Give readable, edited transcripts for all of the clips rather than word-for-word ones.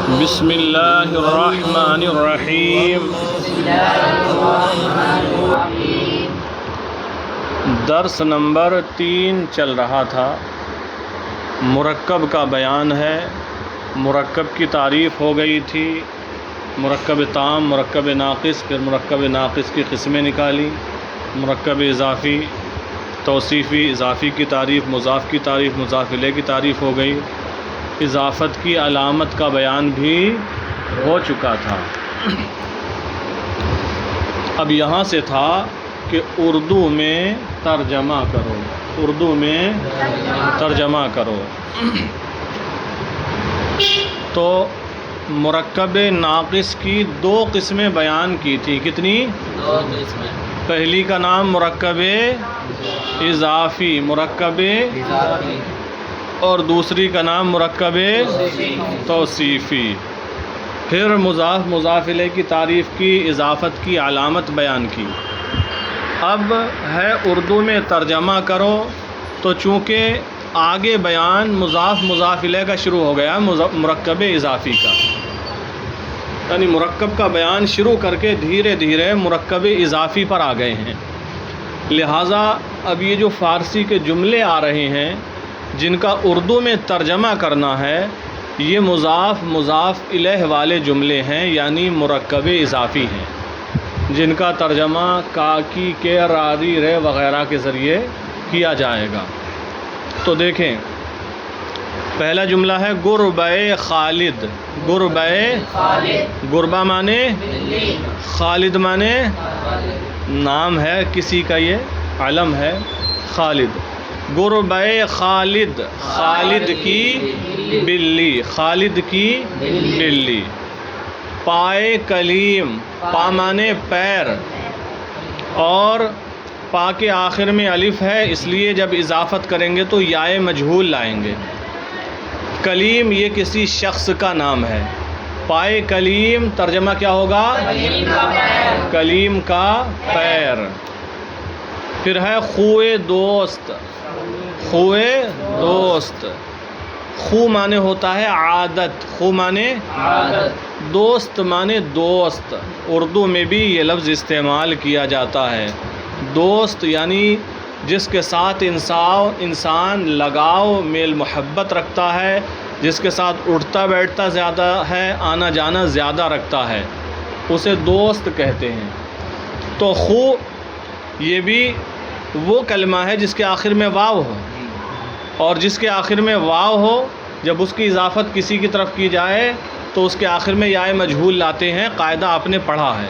بسم اللہ الرحمن الرحیم۔ درس نمبر 3 چل رہا تھا، مرکب کا بیان ہے۔ مرکب کی تعریف ہو گئی تھی، مرکب تام، مرکب ناقص، پھر مرکب ناقص کی قسمیں نکالی، مرکب اضافی، توصیفی، اضافی کی تعریف، مضاف کی تعریف، مضاف الیہ کی تعریف ہو گئی، اضافت کی علامت کا بیان بھی ہو چکا تھا۔ اب یہاں سے تھا کہ اردو میں ترجمہ کرو، اردو میں ترجمہ کرو۔ تو مرکب ناقص کی 2 قسمیں بیان کی تھی۔ کتنی؟ 2 قسمیں۔ پہلی کا نام مرکب اضافی، مرکب اور دوسری کا نام مرکب توصیفی۔ پھر مضاف، مضاف الیہ کی تعریف کی، اضافت کی علامت بیان کی۔ اب ہے اردو میں ترجمہ کرو، تو چونکہ آگے بیان مضاف، مضاف الیہ کا شروع ہو گیا، مرکب اضافی کا، یعنی مرکب کا بیان شروع کر کے دھیرے دھیرے مرکب اضافی پر آ گئے ہیں۔ لہٰذا اب یہ جو فارسی کے جملے آ رہے ہیں جن کا اردو میں ترجمہ کرنا ہے، یہ مضاف، مضاف الیہ والے جملے ہیں، یعنی مرکب اضافی ہیں، جن کا ترجمہ کا، کی، کے، راری، رے وغیرہ کے ذریعے کیا جائے گا۔ تو دیکھیں، پہلا جملہ ہے گربۂ خالد۔ گربۂ خالد، گربہ مانے خالد مانے نام ہے کسی کا، یہ علم ہے خالد۔ گربۂ خالد، خالد کی بلی، خالد کی بلی۔ پائے کلیم، پا مانے پیر، اور پا کے آخر میں الف ہے، اس لیے جب اضافت کریں گے تو یائے مجہول لائیں گے۔ کلیم یہ کسی شخص کا نام ہے۔ پائے کلیم ترجمہ کیا ہوگا؟ کلیم کا پیر۔ پھر ہے خوئے دوست، خوئے دوست۔ خو مانے ہوتا ہے عادت، خو مانے عادت، دوست مانے دوست۔ اردو میں بھی یہ لفظ استعمال کیا جاتا ہے، دوست، یعنی جس کے ساتھ انسان لگاؤ، میل محبت رکھتا ہے، جس کے ساتھ اٹھتا بیٹھتا زیادہ ہے، آنا جانا زیادہ رکھتا ہے، اسے دوست کہتے ہیں۔ تو خو یہ بھی وہ کلمہ ہے جس کے آخر میں واو ہو، اور جس کے آخر میں واو ہو جب اس کی اضافت کسی کی طرف کی جائے تو اس کے آخر میں یائے مجہول لاتے ہیں، قاعدہ آپ نے پڑھا ہے،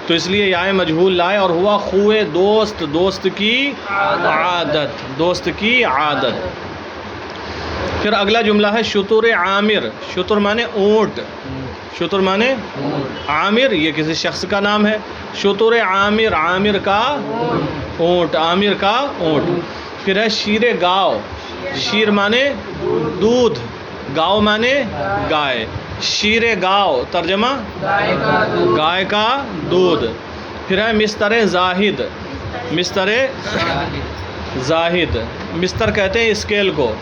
تو اس لیے یائے مجہول لائے اور ہوا خوئے دوست، دوست کی عادت، دوست کی عادت۔ پھر اگلا جملہ ہے شتر عامر۔ شتر مانے اونٹ، شتر مانے عامر یہ کسی شخص کا نام ہے۔ شتر عامر، عامر کا اونٹ، عامر کا اونٹ۔ پھر ہے شیر گاؤ۔ شیر مانے دودھ، گاؤ مانے گائے۔ شیر گاؤ ترجمہ گائے کا دودھ۔ پھر ہے مستر زاہد۔ مستر زاہد، مستر کہتے ہیں اسکیل کو،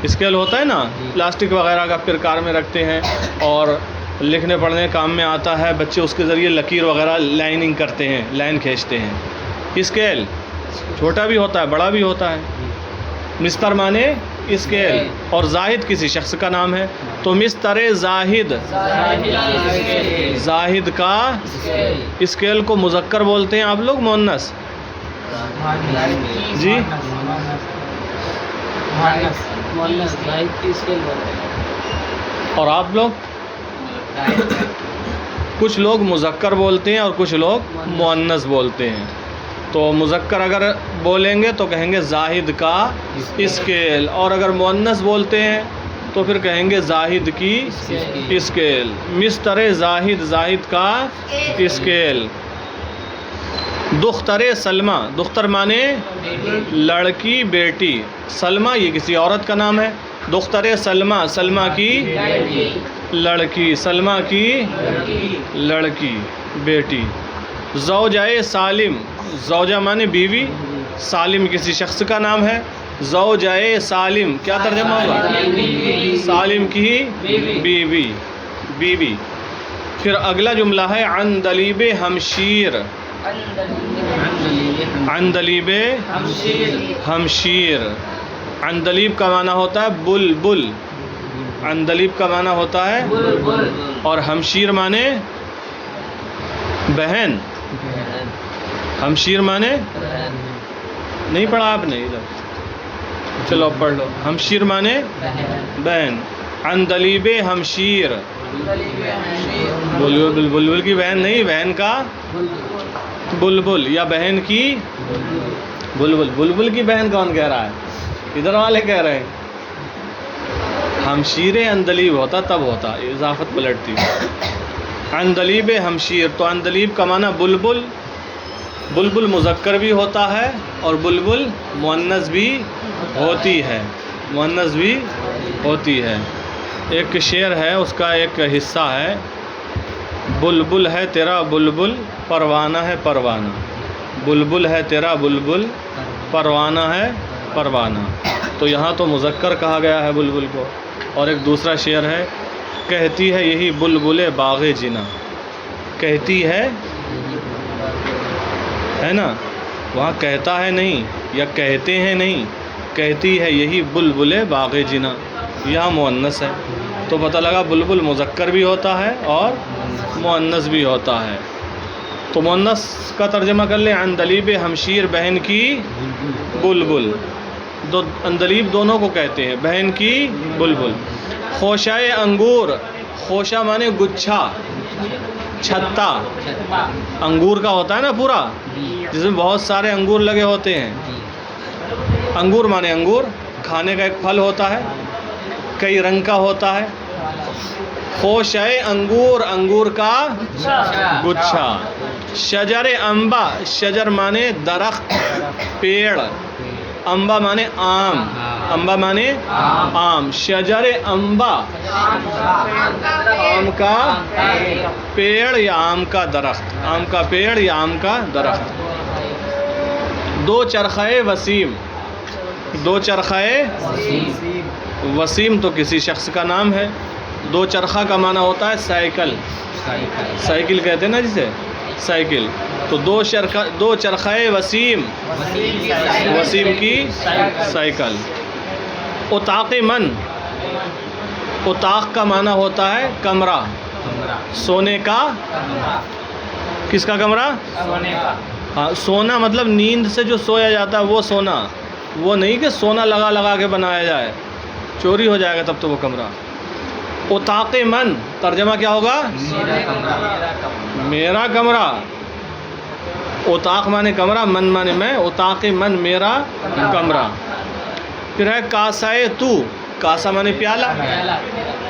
اسکیل ہوتا ہے نا پلاسٹک وغیرہ کا، پرکار میں رکھتے ہیں اور لکھنے پڑھنے کام میں آتا ہے، بچے اس کے ذریعے لکیر وغیرہ لائننگ کرتے ہیں، لائن کھینچتے ہیں۔ اسکیل چھوٹا بھی ہوتا ہے، بڑا بھی ہوتا ہے۔ مستر مانے اسکیل، اور زاہد کسی شخص کا نام ہے، تو مستر زاہد، زاہد کا اسکیل کو مذکر بولتے ہیں آپ لوگ، مؤنث؟ جی اور آپ لوگ؟ کچھ لوگ مذکر بولتے ہیں اور کچھ لوگ مؤنث بولتے ہیں۔ تو مذکر اگر بولیں گے تو کہیں گے زاہد کا اسکیل، اور اگر مؤنث بولتے ہیں تو پھر کہیں گے زاہد کی اسکیل۔ مستر زاہد، زاہد کا اسکیل۔ دختر سلمہ، دختر مانے لڑکی، بیٹی، سلمہ یہ کسی عورت کا نام ہے۔ دختر سلمہ، سلمہ کی لڑکی، سلمہ کی لڑکی، بیٹی۔ زوجہ سالم، زوجہ مانے بیوی، سالم کسی شخص کا نام ہے۔ زوجہ سالم کیا ترجمہ ہوگا؟ سالم کی بیوی۔ بیوی. پھر اگلا جملہ ہے عندلیب ہمشیر. عندلیب ہمشیر. عندلیب کا معنی ہوتا ہے بلبل. عندلیب کا معنی ہوتا ہے اور ہمشیر معنی بہن. ہمشیر معنی نہیں پڑھا آپ نے ادھر, چلو اب پڑھ لو. ہمشیر معنی بہن. عندلیب ہمشیر. بلبل, بلبل کی بہن نہیں, بہن کا بلبل یا بہن کی بلبل. بلبل کی بہن کون کہہ رہا ہے؟ ادھر والے کہہ رہے ہیں. ہمشیر عندلیب ہوتا تب ہوتا, اضافت پلٹتی. عندلیب ہمشیر. تو عندلیب کا معنی بلبل. بلبل مذکر بھی ہوتا ہے اور بلبل مؤنث بھی ہوتی ہے. مؤنث بھی ہوتی ہے. ایک شعر ہے, اس کا ایک حصہ ہے, بلبل ہے تیرا بلبل پروانہ ہے پروانہ. بلبل ہے تیرا بلبل پروانہ ہے پروانہ. تو یہاں تو مذکر کہا گیا ہے بلبل کو. اور ایک دوسرا شعر ہے, کہتی ہے یہی بلبل باغ جنا. کہتی ہے نا, وہاں کہتا ہے نہیں یا کہتے ہیں نہیں, کہتی ہے یہی بلبل باغ جنا. یہاں مؤنث ہے. تو پتہ لگا بلبل مذکر بھی ہوتا ہے اور مؤنث بھی ہوتا ہے. تو مؤنث کا ترجمہ کر لیں, عندلیب ہمشیر بہن کی بلبل. عندلیب دونوں کو کہتے ہیں, بہن کی بلبل. خوشۂ انگور. خوشہ مانے گچھا, چھتا. انگور کا ہوتا ہے نا پورا, جس میں بہت سارے انگور لگے ہوتے ہیں. انگور مانے انگور, کھانے کا ایک پھل ہوتا ہے, کئی رنگ کا ہوتا ہے. خوشۂ انگور, انگور کا گچھا. شجر انبا. شجر مانے درخت, پیڑ. انبا مانے آم. انبا مانے آم. شجر انبا, آم کا پیڑ یا آم کا درخت. آم کا پیڑ یا آم کا درخت. دو چرخۂ وسیم. دو چرخۂ وسیم تو کسی شخص کا نام ہے. دو چرخہ کا معنی ہوتا ہے سائیکل. سائیکل کہتے ہیں نا جسے, سائیکل. تو دو چرخۂ وسیم, وسیم کی سائیکل. اتاق من. اتاق کا معنی ہوتا ہے کمرہ, سونے کا. کس کا کمرہ؟ ہاں, سونا مطلب نیند سے جو سویا جاتا ہے وہ سونا. وہ نہیں کہ سونا لگا لگا کے بنایا جائے, چوری ہو جائے گا تب تو وہ کمرہ. اتاق من ترجمہ کیا ہوگا؟ میرا کمرہ. اتاق مانے کمرہ, من مانے میں. اتاق من میرا کمرہ. پھر ہے کاسائے تو. کاسا مانے پیالہ,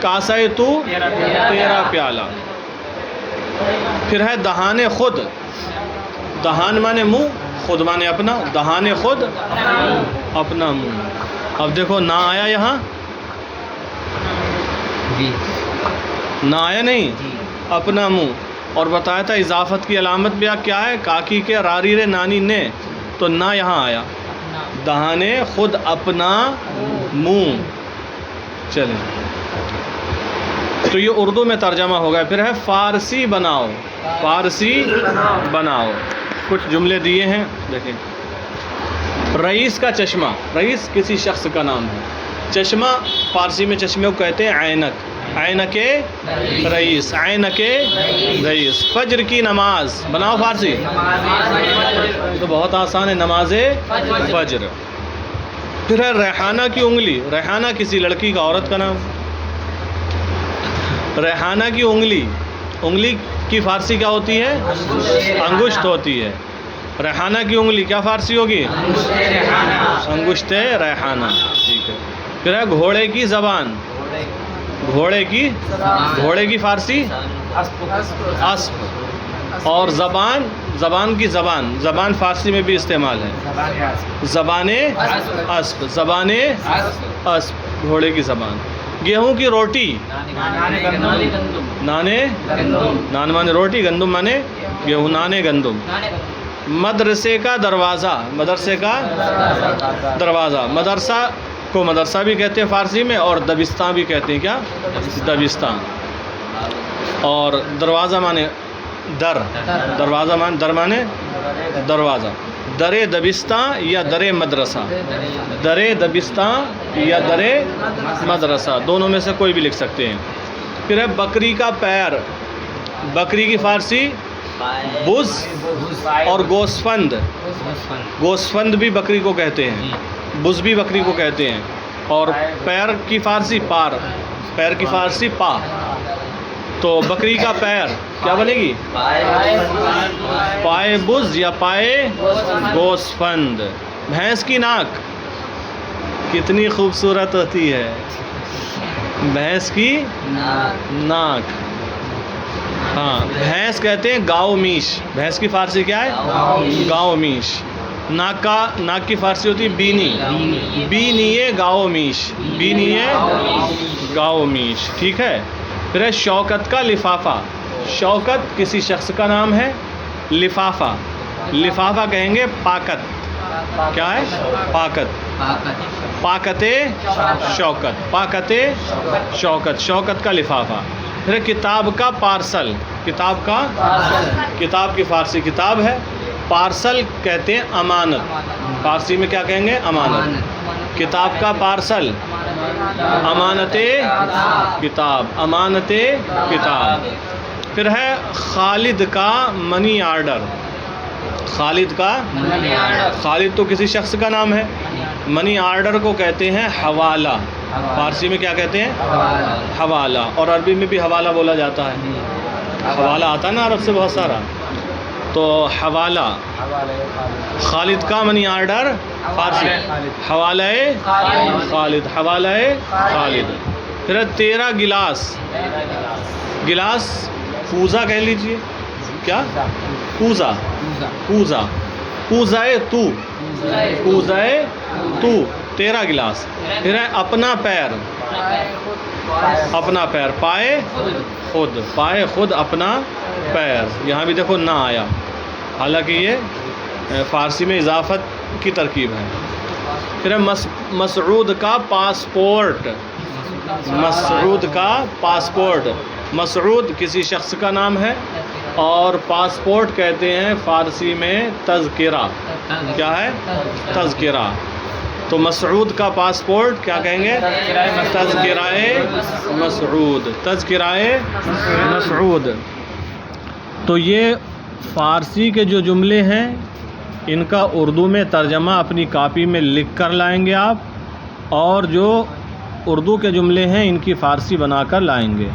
کاسائے تو تیرا پیالہ. پھر ہے دہان خود. دہان مانے منہ, خود مانے اپنا. دہان خود اپنا منہ. اب دیکھو نہ آیا یہاں, نہ آیا نہیں, اپنا منہ. اور بتایا تھا اضافت کی علامت بھی کیا ہے, کاکی کے راری رے نانی نے. تو نہ یہاں آیا. دہان خود اپنا منہ. چلیں, تو یہ اردو میں ترجمہ ہو گیا. پھر ہے فارسی بناؤ. فارسی بناؤ. کچھ جملے دیے ہیں دیکھیں. رئیس کا چشمہ. رئیس کسی شخص کا نام ہے. چشمہ فارسی میں چشمے کو کہتے ہیں عینک. عینک رئیس, عینک رئیس. فجر کی نماز بناؤ فارسی. تو بہت آسان ہے, نماز فجر. پھر ہے ریحانہ کی انگلی. ریحانہ کسی لڑکی کا, عورت کا نام. ریحانہ کی انگلی. انگلی کی فارسی کیا ہوتی ہے؟ انگشت ہوتی ہے. ریحانہ کی انگلی کیا فارسی ہوگی؟ انگشت ریحانہ. ٹھیک ہے. پھر ہے گھوڑے کی زبان. گھوڑے کی فارسی اسب. اور زبان کی زبان فارسی میں بھی استعمال ہے. زبان اسب. زبان اسب گھوڑے کی زبان. گیہوں کی روٹی. نانے, نان مانے روٹی, گندم مانے گیہوں. نانے گندم. مدرسے کا دروازہ. مدرسے کا دروازہ. مدرسہ کو مدرسہ بھی کہتے ہیں فارسی میں, اور دبستان بھی کہتے ہیں. کیا؟ دبستان. اور دروازہ مانے در، دروازہ مانے در مانے دروازہ. در دبستان یا در مدرسہ، در دبستان یا در مدرسہ، دونوں میں سے کوئی بھی لکھ سکتے ہیں. پھر ہے بکری کا پیر. بکری کی فارسی بز اور گوسفند. گوسفند بھی بکری کو کہتے ہیں، بز بھی بکری کو کہتے ہیں. اور پیر کی فارسی پار، پیر کی فارسی پا. تو بکری کا پیر کیا بنے گی؟ پائے بز یا پائے گوسفند. بھینس کی ناک کتنی خوبصورت ہوتی ہے، بھینس کی ناک. ہاں، بھینس کہتے ہیں گاؤ میش. بھینس کی فارسی کیا ہے؟ گاؤ میش. ناک کی فارسی ہوتی ہے بینی. بینیے گاؤ میش، بینیے گاؤ میش. ٹھیک ہے. پھر ہے شوکت کا لفافہ. شوکت کسی شخص کا نام ہے. لفافہ، لفافہ کہیں گے پاکت. کیا ہے؟ پاکت. پاکت شوکت، پاکت شوکت، شوکت کا لفافہ. پھر کتاب کا پارسل. کتاب کا، کتاب کی فارسی کتاب ہے. پارسل کہتے ہیں امانت. فارسی میں کیا کہیں گے؟ امانت. کتاب کا پارسل امانت کتاب، امانت کتاب. پھر ہے خالد کا منی آرڈر. خالد کا، خالد تو کسی شخص کا نام ہے. منی آرڈر کو کہتے ہیں حوالہ. فارسی میں کیا کہتے ہیں؟ حوالہ. اور عربی میں بھی حوالہ بولا جاتا ہے. حوالہ آتا ہے نا عرب سے بہت سارا. تو حوالہ، خالد کا منی آرڈر فارسی حوالہ خالد، حوالہ خالد. پھر 13 گلاس. گلاس پوزا کہہ لیجئے. کیا؟ پوزا، پوزا، پوزائے تو، پوزائے تو. 13 گلاس. پھر ہے اپنا پیر. اپنا پیر پائے خود، پائے خود اپنا پیر. یہاں بھی دیکھو نہ آیا، حالانکہ یہ فارسی میں اضافت کی ترکیب ہے. پھر ہے مسعود کا پاسپورٹ. مسعود کا پاسپورٹ. مسعود کسی شخص کا نام ہے اور پاسپورٹ کہتے ہیں فارسی میں تذکرہ. کیا ہے؟ تذکرہ. تو مسعود کا پاسپورٹ کیا کہیں گے؟ تذکرہ مسعود، تذکرہ مسعود. تو یہ فارسی کے جو جملے ہیں ان کا اردو میں ترجمہ اپنی کاپی میں لکھ کر لائیں گے آپ، اور جو اردو کے جملے ہیں ان کی فارسی بنا کر لائیں گے.